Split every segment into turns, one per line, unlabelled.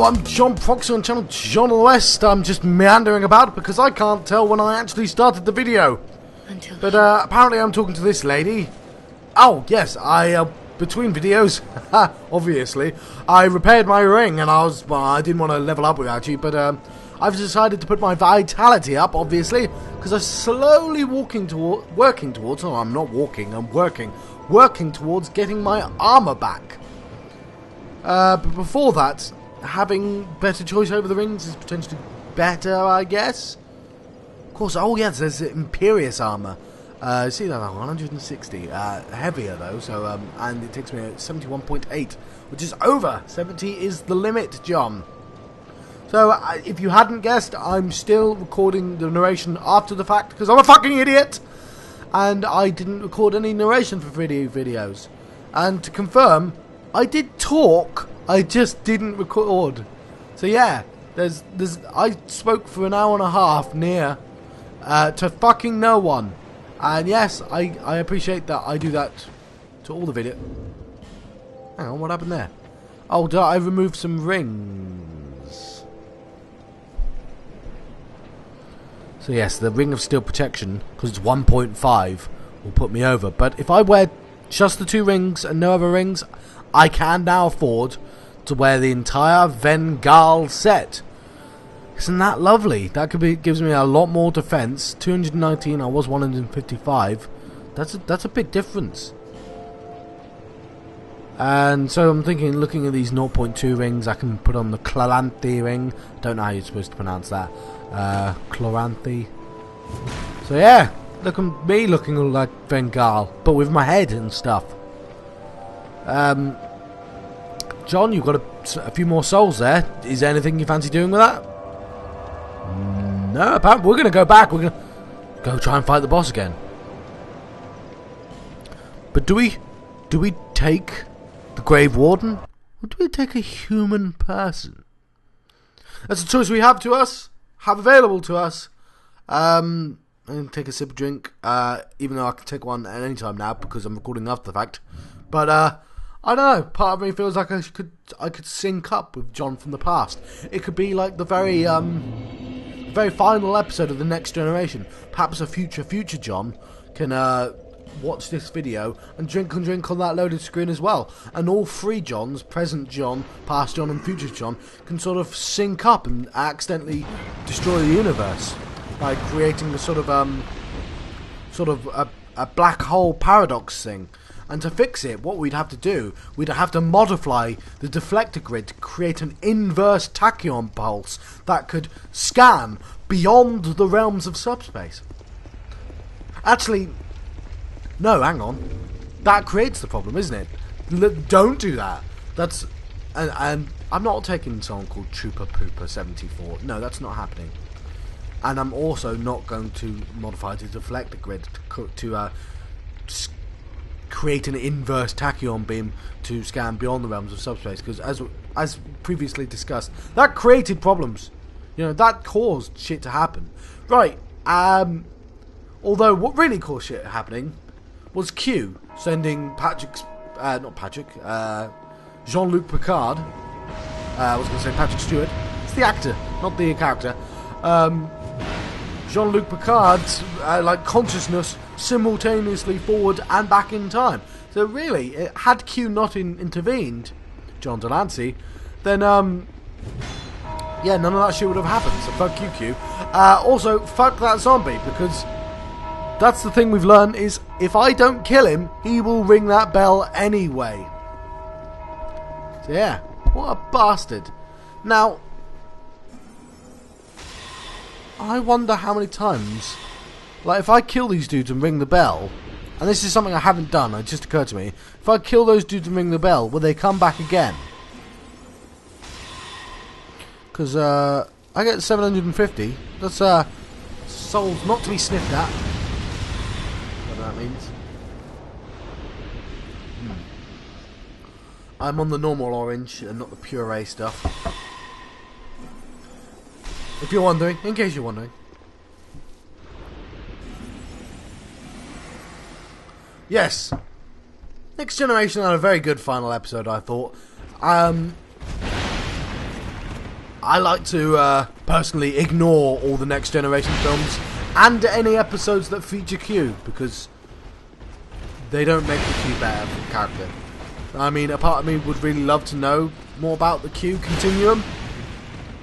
Hello, I'm John Proxy on channel John of the West. I'm just meandering about because I can't tell when I actually started the video. But apparently I'm talking to this lady. Oh, yes, between videos, obviously, I repaired my ring and I didn't want to level up without you, but I've decided to put my vitality up, obviously, because I'm slowly working towards, oh, I'm not walking, I'm working towards getting my armor back. But before that, having better choice over the rings is potentially better, I guess. Of course, oh yes, there's the Imperious armor. See that 160, heavier though. So and it takes me at 71.8, which is over 70 is the limit, John. So if you hadn't guessed, I'm still recording the narration after the fact because I'm a fucking idiot, and I didn't record any narration for videos. And to confirm, I did talk, I just didn't record. So yeah, I spoke for an hour and a half near to fucking no one. And yes, I appreciate that I do that to all the video. Hang on, what happened there? Oh, I removed some rings. So yes, the Ring of Steel Protection, because it's 1.5, will put me over. But if I wear just the 2 rings and no other rings, I can now afford to wear the entire Vengal set. Isn't that lovely? That gives me a lot more defense. 219, I was 155. That's a big difference. And so I'm thinking, looking at these 0.2 rings, I can put on the Chloranthy ring. Don't know how you're supposed to pronounce that. Chloranthy. So yeah, look at me looking like Vengal, but with my head and stuff. John, you've got a few more souls there. Is there anything you fancy doing with that? No, apparently we're going to go back. We're going to go try and fight the boss again. But do we take the Grave Warden, or do we take a human person? That's a choice we have available to us. I'm going to take a sip of drink, even though I can take one at any time now because I'm recording after the fact. But I don't know. Part of me feels like I could sync up with John from the past. It could be like the very final episode of the Next Generation. Perhaps a future John can watch this video and drink on that loaded screen as well. And all 3 Johns, present John, past John, and future John, can sort of sync up and accidentally destroy the universe by creating a sort of a black hole paradox thing. And to fix it, what we'd have to do, we'd have to modify the deflector grid to create an inverse tachyon pulse that could scan beyond the realms of subspace. Actually, no, hang on. That creates the problem, isn't it? Don't do that. That's... And I'm not taking someone called Trooper Pooper 74. No, that's not happening. And I'm also not going to modify the deflector grid to create an inverse tachyon beam to scan beyond the realms of subspace, because as previously discussed, that created problems. You know, that caused shit to happen. Right, although what really caused shit happening was Q sending Jean-Luc Picard, I was going to say Patrick Stewart, it's the actor, not the character, Jean-Luc Picard's consciousness simultaneously forward and back in time. So really, had Q not intervened, John Delancey, then yeah, none of that shit would have happened. So fuck you, Q. Also, fuck that zombie, because that's the thing we've learned is if I don't kill him, he will ring that bell anyway. So yeah, what a bastard. Now, I wonder how many times, like, if I kill these dudes and ring the bell, and this is something I haven't done, it just occurred to me, if I kill those dudes and ring the bell, will they come back again? Because, I get 750, that's, souls not to be sniffed at. Whatever that means. I'm on the normal orange, and not the puree stuff. If you're wondering, in case you're wondering. Yes. Next Generation had a very good final episode, I thought. I like to personally ignore all the Next Generation films and any episodes that feature Q, because they don't make the Q better for the character. I mean, a part of me would really love to know more about the Q continuum.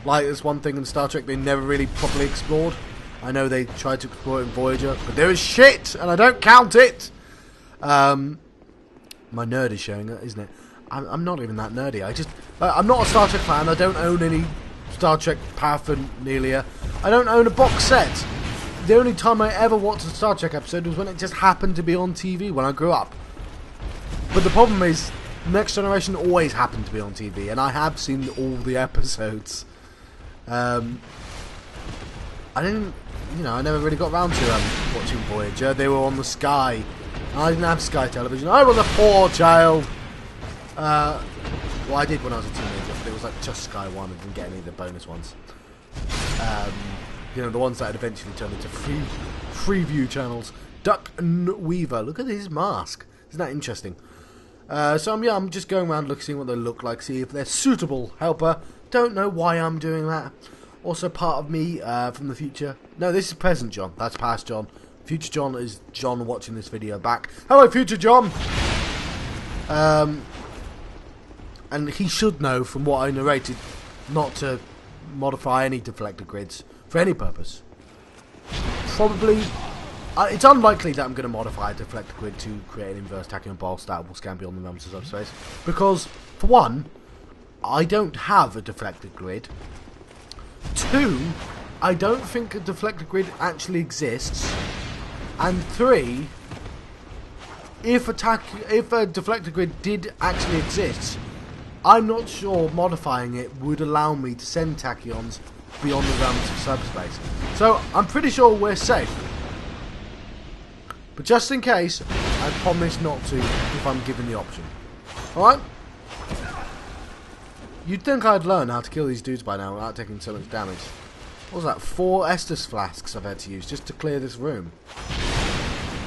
Like, there's one thing in Star Trek they never really properly explored. I know they tried to explore it in Voyager, but there is shit, and I don't count it! My nerd is showing it, isn't it? I'm not even that nerdy. I'm not a Star Trek fan. I don't own any Star Trek paraphernalia. I don't own a box set. The only time I ever watched a Star Trek episode was when it just happened to be on TV when I grew up. But the problem is, Next Generation always happened to be on TV, and I have seen all the episodes. I never really got around to watching Voyager. They were on the Sky. I didn't have Sky Television. I was a poor child. Well, I did when I was a teenager, but it was like just Sky One. I didn't get any of the bonus ones. The ones that had eventually turned into free view channels. Duck and Weaver. Look at his mask. Isn't that interesting? I'm just going around seeing what they look like, see if they're suitable. Helper. Don't know why I'm doing that. Also, part of me from the future. No, this is present John. That's past John. Future John is John watching this video back. Hello, Future John. And he should know from what I narrated not to modify any deflector grids for any purpose. Probably, it's unlikely that I'm going to modify a deflector grid to create an inverse tachyon ball that will scan beyond the realms of subspace. Because, for one, I don't have a deflector grid. Two, I don't think a deflector grid actually exists. And three, if a deflector grid did actually exist, I'm not sure modifying it would allow me to send tachyons beyond the realms of subspace. So I'm pretty sure we're safe. But just in case, I promise not to if I'm given the option. Alright? You'd think I'd learn how to kill these dudes by now without taking so much damage. What was that? 4 Estus flasks I've had to use just to clear this room.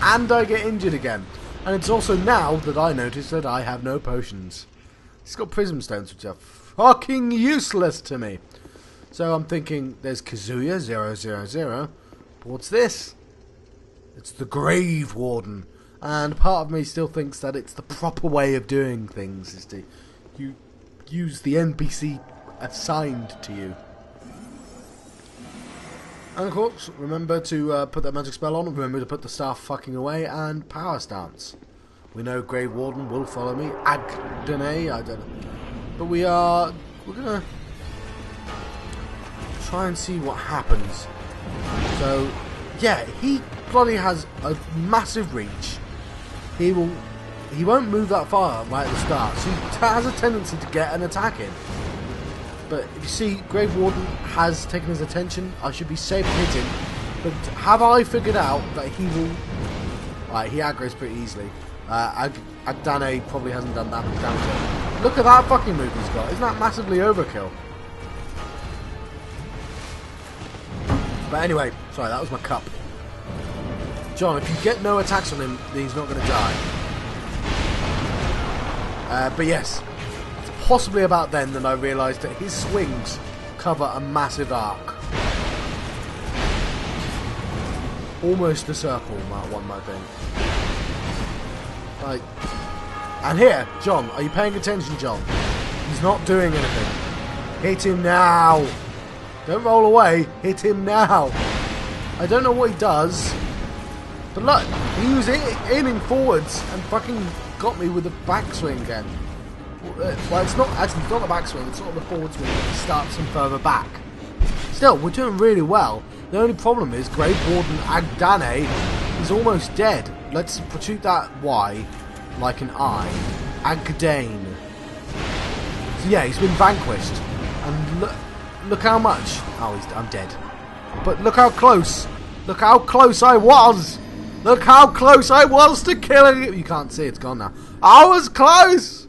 And I get injured again. And it's also now that I notice that I have no potions. It's got prism stones, which are fucking useless to me. So I'm thinking, there's Kazuya 000. But what's this? It's the Grave Warden. And part of me still thinks that it's the proper way of doing things, is to you use the NPC assigned to you. And of course, remember to put that magic spell on, remember to put the staff fucking away, and power stance. We know Grey Warden will follow me. Agdane, I don't know. But we're gonna try and see what happens. So, yeah, he bloody has a massive reach. He won't move that far right at the start, so he has a tendency to get an attack in. But if you see, Grey Warden has taken his attention. I should be safe hitting. But have I figured out that he will... Right, he aggro's pretty easily. Agdane probably hasn't done that much damage. Look at that fucking move he's got. Isn't that massively overkill? But anyway, sorry, that was my cup. John, if you get no attacks on him, then he's not going to die. But yes, it's possibly about then that I realised that his swings cover a massive arc. Almost a circle, one might think. Like, and here, John, are you paying attention, John? He's not doing anything. Hit him now. Don't roll away. Hit him now. I don't know what he does, but look, he was aiming forwards and fucking got me with the backswing again. Well, it's not actually it's not the backswing. It's sort of the forward swing that starts him further back. Still, we're doing really well. The only problem is Grave Warden Agdane is almost dead. Let's treat that Y like an I. Agdane. So yeah, he's been vanquished. And look how much. Oh, I'm dead. But look how close. Look how close I was. Look how close I was to killing him. You can't see, it's gone now. I was close.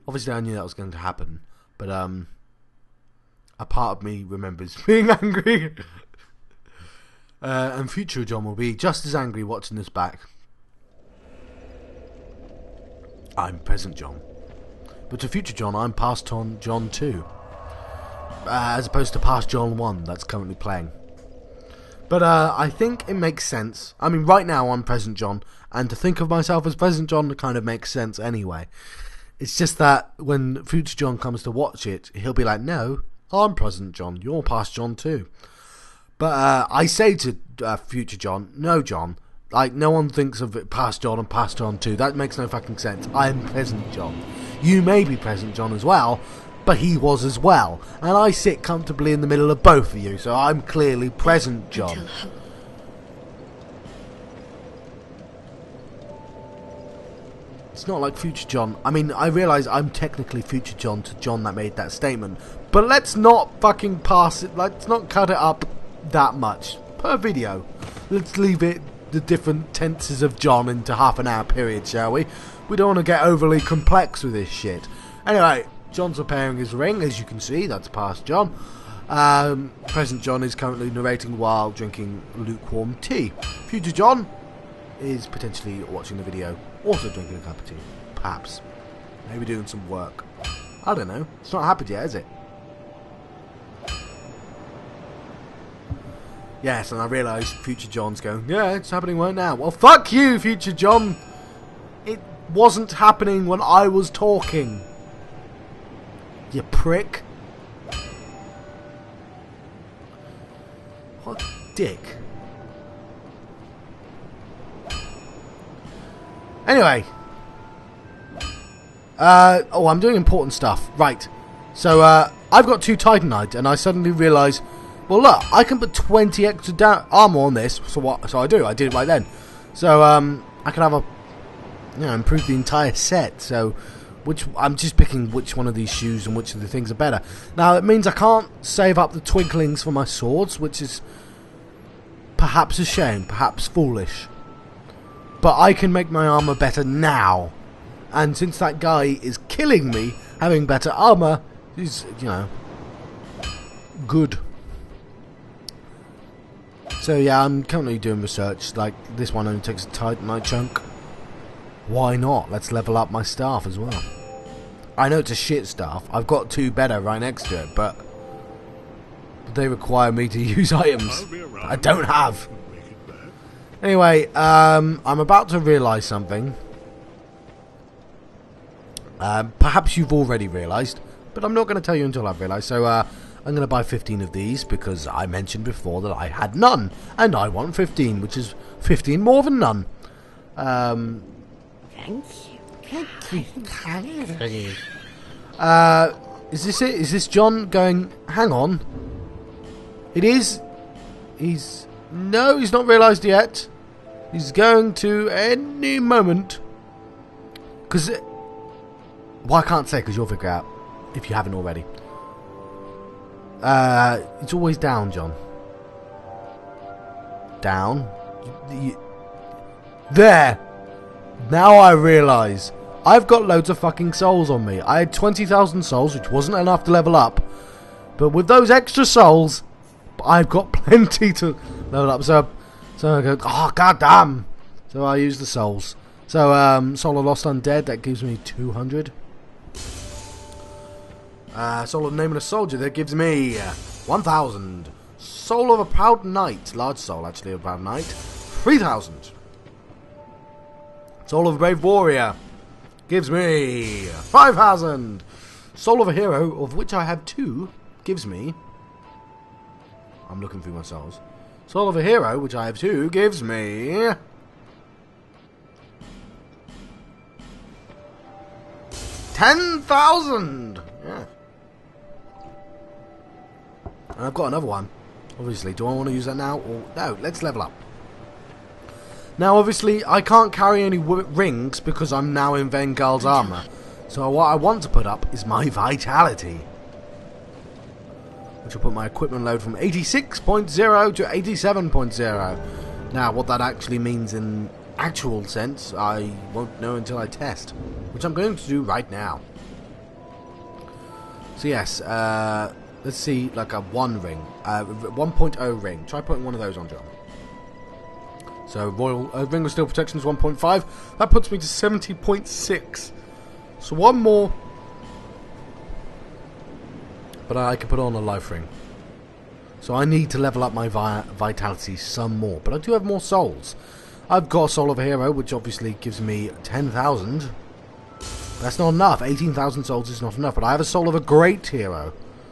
Obviously, I knew that was going to happen. But, a part of me remembers being angry. And future John will be just as angry watching this back. I'm present John. But to future John, I'm past John 2. As opposed to past John 1 that's currently playing. But I think it makes sense. I mean, right now I'm present John, and to think of myself as present John kind of makes sense anyway. It's just that when future John comes to watch it, he'll be like, no, I'm present John, you're past John too. But I say to future John, no John, like no one thinks of it past John and past John too. That makes no fucking sense. I'm present John. You may be present John as well, but he was as well. And I sit comfortably in the middle of both of you, so I'm clearly present John. It's not like future John. I mean, I realise I'm technically future John to John that made that statement. But let's not fucking pass it. Let's not cut it up that much per video. Let's leave it the different tenses of John into half an hour period, shall we? We don't want to get overly complex with this shit. Anyway, John's repairing his ring, as you can see. That's past John. Present John is currently narrating while drinking lukewarm tea. Future John is potentially watching the video, also drinking a cup of tea. Perhaps. Maybe doing some work. I don't know. It's not happened yet, is it? Yes, and I realise future John's going, yeah, it's happening right now. Well, fuck you, future John. It wasn't happening when I was talking. You prick. What a dick. Anyway. Oh, I'm doing important stuff. Right. So, I've got 2 Titanite, and I suddenly realise, well, look, I can put 20 extra armor on this. So what? So I do. I did it right then. So, I can have a, improve the entire set. So, I'm just picking which one of these shoes and which of the things are better. Now, it means I can't save up the twinklings for my swords, which is perhaps a shame, perhaps foolish. But I can make my armor better now. And since that guy is killing me, having better armor is, good. So yeah, I'm currently doing research. Like, this one only takes a Titanite chunk. Why not? Let's level up my staff as well. I know it's a shit staff. I've got 2 better right next to it, but they require me to use items I don't have. Anyway, I'm about to realise something. Perhaps you've already realised, but I'm not going to tell you until I've realised. So I'm going to buy 15 of these because I mentioned before that I had none, and I want 15, which is 15 more than none.
Thank you.
Is this it? Is this John going, hang on? It is. No, he's not realised yet. He's going to any moment. Because, well, I can't say because you'll figure out if you haven't already. It's always down, John. Down. There. Now I realise. I've got loads of fucking souls on me. I had 20,000 souls, which wasn't enough to level up. But with those extra souls, I've got plenty to level up. So I go, oh, goddamn. So I use the souls. So, Soul of Lost Undead, that gives me 200. Soul of Name of a Soldier, that gives me 1,000. Soul of a Proud Knight, large soul actually of a Proud Knight, 3,000. Soul of a Brave Warrior gives me 5,000. Soul of a Hero, of which I have 2, gives me... I'm looking through my souls. Soul of a Hero, which I have 2, gives me... 10,000! Yeah. And I've got another one. Obviously, do I want to use that now? Or no, let's level up. Now, obviously, I can't carry any rings because I'm now in Vengal's armor. So what I want to put up is my vitality, which will put my equipment load from 86.0 to 87.0. Now, what that actually means in actual sense, I won't know until I test, which I'm going to do right now. So yes, let's see, like a 1 ring, 1.0 ring. Try putting one of those on, John. So Royal Ring of Steel Protection is 1.5. That puts me to 70.6. So one more but I can put on a life ring. So I need to level up my vitality some more. But I do have more souls. I've got a soul of a hero, which obviously gives me 10,000. That's not enough. 18,000 souls is not enough. But I have a soul of a great hero,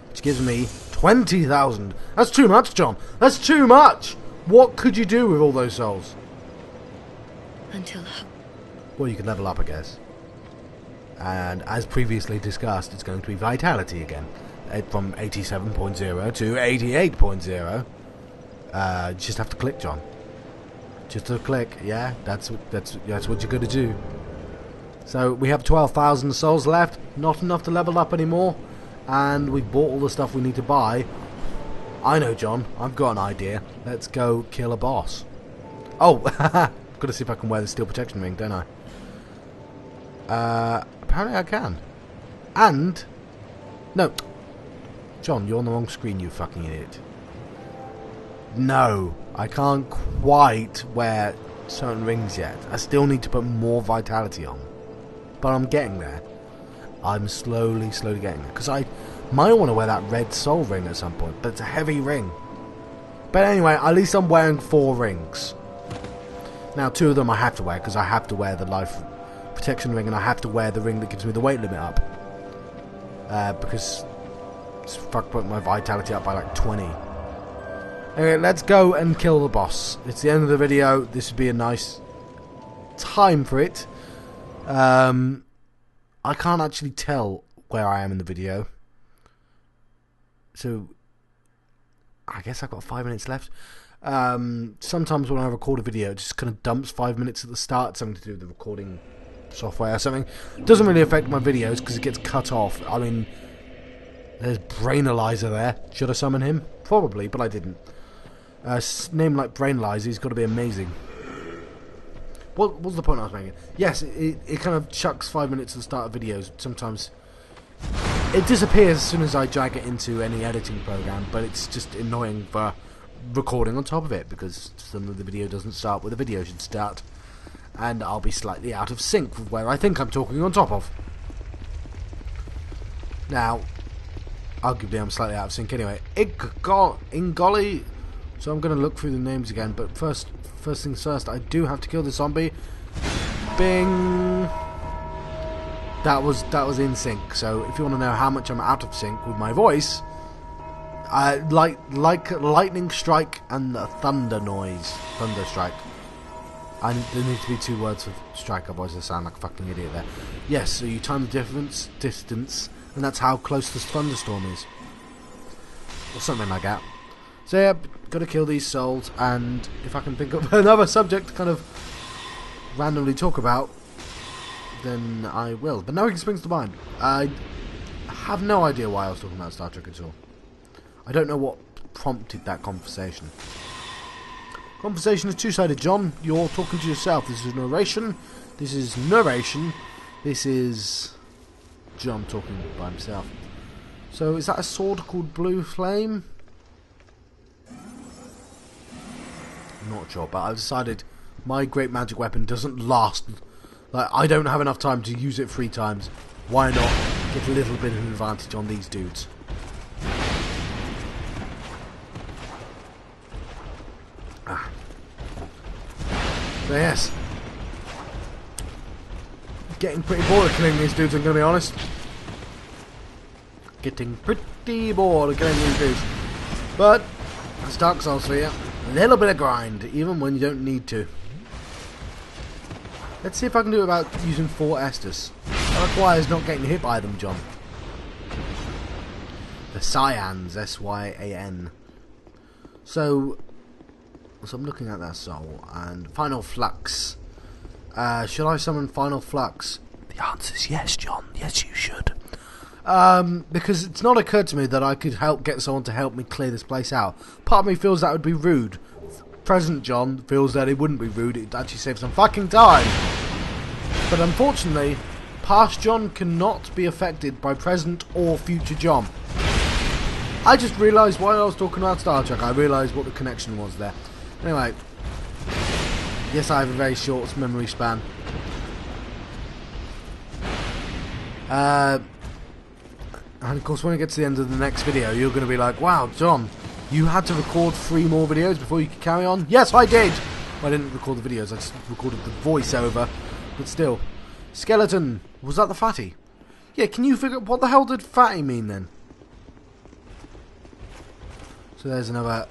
which gives me 20,000. That's too much, John. That's too much. What could you do with all those souls? Well, you could level up, I guess. And as previously discussed, it's going to be vitality again. From 87.0 to 88.0. Just have to click, John. Just a click. Yeah, that's what you're going to do. So we have 12,000 souls left. Not enough to level up anymore. And we've bought all the stuff we need to buy. I know, John. I've got an idea. Let's go kill a boss. Oh, got to see if I can wear the steel protection ring, don't I? Apparently I can. And no, John, you're on the wrong screen, you fucking idiot. No, I can't quite wear certain rings yet. I still need to put more vitality on. But I'm getting there. I'm slowly getting there. Because I might want to wear that red soul ring at some point. But it's a heavy ring. But anyway, at least I'm wearing 4 rings. Now 2 of them I have to wear. Because I have to wear the life protection ring. And I have to wear the ring that gives me the weight limit up. Because it's put my vitality up by like 20. Anyway, let's go and kill the boss. It's the end of the video. This would be a nice time for it. I can't actually tell where I am in the video. So, I guess I've got 5 minutes left. Sometimes when I record a video, it just kind of dumps 5 minutes at the start. Something to do with the recording software or something. It doesn't really affect my videos because it gets cut off. I mean, there's Brainalyzer there. Should I summon him? Probably, but I didn't. Name like Brainalyzer, he's got to be amazing. What was the point I was making? Yes, it kind of chucks 5 minutes at the start of videos. Sometimes it disappears as soon as I drag it into any editing program, but it's just annoying for recording on top of it because suddenly the video doesn't start where the video should start, and I'll be slightly out of sync with where I think I'm talking on top of. Now, arguably I'm slightly out of sync anyway. Ingoli. So I'm going to look through the names again, but first things first, I do have to kill the zombie. Bing! That was in sync. So if you want to know how much I'm out of sync with my voice, like lightning strike and a thunder noise, thunder strike. And there need to be 2 words for strike, otherwise I sound like a fucking idiot there. Yes, so you time the distance, and that's how close this thunderstorm is, or something like that. So yeah, gotta kill these souls, and if I can think of another subject to kind of randomly talk about, then I will. But nothing springs to mind. I have no idea why I was talking about Star Trek at all. I don't know what prompted that conversation. Conversation is two-sided, John. You're talking to yourself. This is narration. This is narration. This is John talking by himself. So is that a sword called Blue Flame? Not sure, but I've decided my great magic weapon doesn't last. Like, I don't have enough time to use it 3 times. Why not get a little bit of an advantage on these dudes? So yes, getting pretty bored of killing these dudes, I'm going to be honest. Getting pretty bored of killing these dudes. But that's Dark Souls for you. A little bit of grind, even when you don't need to. Let's see if I can do it without using 4 Estus. That requires not getting hit by them, John. The Cyans, S-Y-A-N. So I'm looking at that soul, and Final Flux. Should I summon Final Flux? The answer's yes, John. Yes, you should. Because it's not occurred to me that I could get someone to help me clear this place out. Part of me feels that would be rude. Present John feels that it wouldn't be rude, it'd actually save some fucking time. But unfortunately, past John cannot be affected by present or future John. I just realised while I was talking about Star Trek, I realised what the connection was there. Anyway, yes, I have a very short memory span. And of course, when I get to the end of the next video, you're going to be like, wow, John, you had to record 3 more videos before you could carry on? Yes, I did! Well, I didn't record the videos, I just recorded the voiceover. But still. Skeleton. Was that the fatty? Yeah, can you figure out what the hell did fatty mean then? So there's another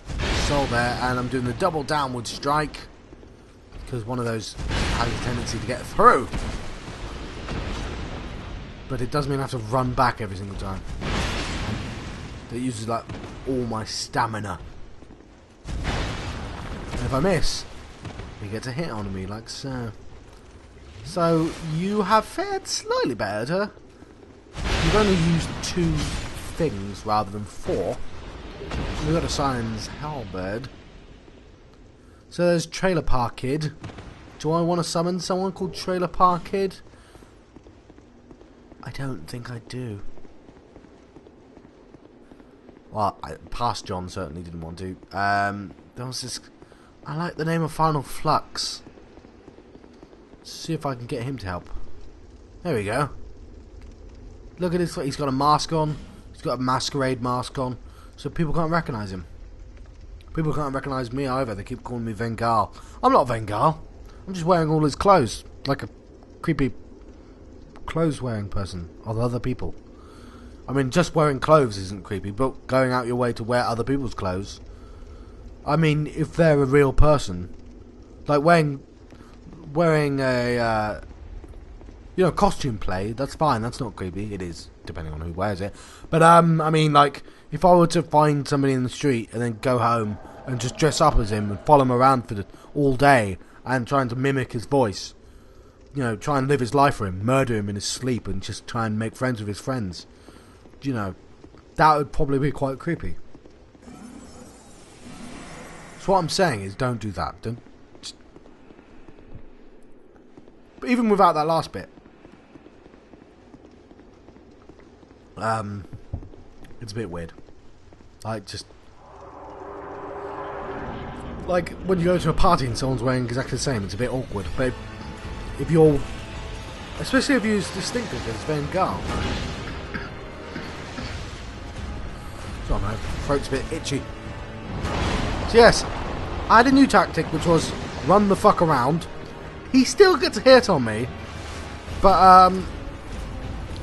soul there, and I'm doing the double downward strike. Because one of those has a tendency to get through. But it does mean I have to run back every single time. That uses like all my stamina. And if I miss, he gets a hit on me like so. So you have fared slightly better. You've only used 2 things rather than 4. We've got a Simon's halberd. So there's Trailer Park Kid. Do I want to summon someone called Trailer Park Kid? I don't think I do. Well, past John certainly didn't want to. There was this... I like the name of Final Flux. Let's see if I can get him to help. There we go. Look at his... He's got a mask on. He's got a masquerade mask on. So people can't recognise him. People can't recognise me either. They keep calling me Vengal. I'm not Vengal. I'm just wearing all his clothes. Like a creepy... clothes wearing person of other people. I mean, just wearing clothes isn't creepy, but going out your way to wear other people's clothes. I mean, if they're a real person, like wearing a costume play, that's fine. That's not creepy. It is, depending on who wears it. But I mean, like if I were to find somebody in the street and then go home and just dress up as him and follow him around for all day and trying to mimic his voice. You know, try and live his life for him, murder him in his sleep, and just try and make friends with his friends. You know, that would probably be quite creepy. So what I'm saying is, don't do that. Don't. Just... But even without that last bit, it's a bit weird. Like like when you go to a party and someone's wearing exactly the same, it's a bit awkward. But if you're, especially if you use distinctive as Vengal. Sorry, my throat's a bit itchy. So yes, I had a new tactic, which was run the fuck around. He still gets a hit on me, but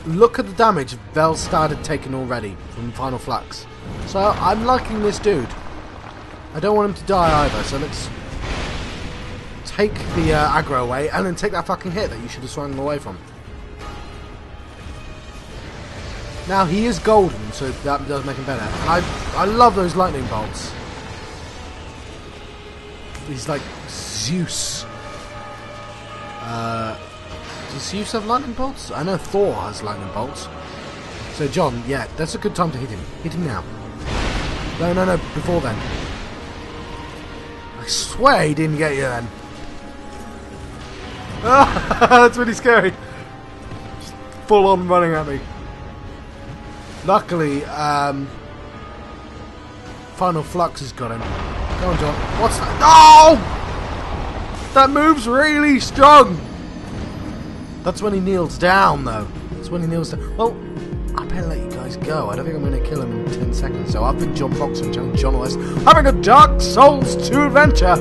look at the damage Vel started taking already from Final Flux. So I'm liking this dude. I don't want him to die either, so let's take the aggro away and then take that fucking hit that you should have swung away from. Now he is golden, so that does make him better. And I love those lightning bolts. He's like Zeus. Does Zeus have lightning bolts? I know Thor has lightning bolts. So John, yeah, that's a good time to hit him. Hit him now. No, before then. I swear he didn't get you then. That's really scary. Just full on running at me. Luckily, Final Flux has got him. Go on, John. What's that? No! That move's really strong. That's when he kneels down, though. That's when he kneels down. Well, I better let you guys go. I don't think I'm going to kill him in 10 seconds. So I've been John Fox from John West, having a Dark Souls 2 adventure.